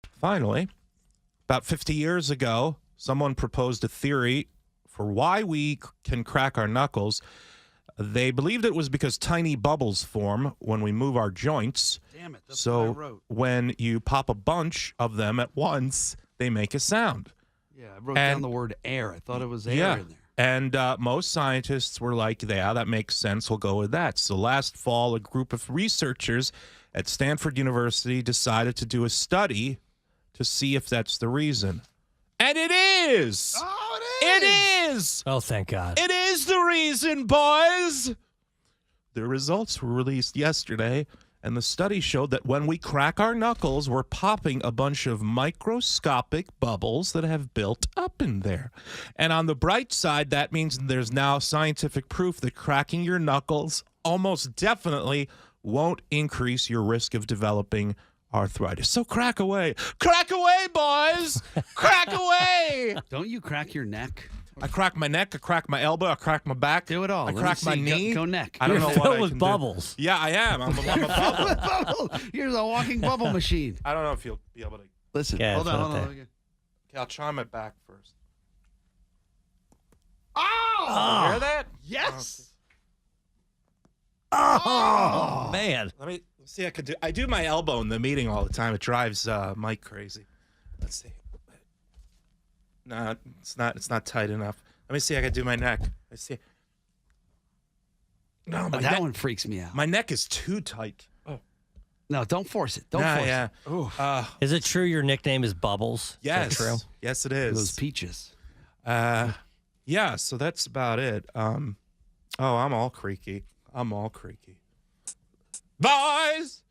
Finally, about 50 years ago, someone proposed a theory for why we can crack our knuckles. They believed it was because tiny bubbles form when we move our joints. Damn it, that's what I So wrote. when you pop a bunch of them at once, they make a sound. Yeah, I wrote down the word air. I thought it was air in there. And most scientists were like, yeah, that makes sense. We'll go with that. So last fall, a group of researchers at Stanford University decided to do a study to see if that's the reason. And it is! Oh, It is! Oh, thank God. It is the reason, boys! The results were released yesterday, and the study showed that when we crack our knuckles, we're popping a bunch of microscopic bubbles that have built up in there. And on the bright side, that means there's now scientific proof that cracking your knuckles almost definitely won't increase your risk of developing arthritis. So crack away. Crack away, boys! Crack away! Don't you crack your neck? I crack my neck, I crack my elbow, I crack my back. Do it all. I Let me crack my see. knee. Go neck. I don't know You're what I filled with can bubbles. do. Yeah, I am. I'm a bubble. Bubble. You're the walking bubble machine. I don't know if you'll be able to. Listen, Yeah, hold it's on, not hold on. there. Okay. Okay, I'll try my back first. Oh! You hear that? Yes! Oh, man. Let me see. I do my elbow in the meeting all the time. It drives Mike crazy. Let's see. No, it's not. It's not tight enough. Let me see. I can do my neck. Let's see. No, my that neck, one freaks me out. my neck is too tight. Oh, No, don't force it. Don't force yeah. it. Ooh, Is it true your nickname is Bubbles? Yes. Is that true? Yes, it those is. peaches. Yeah. So that's about it. Oh, I'm all creaky. I'm all creaky. Boys.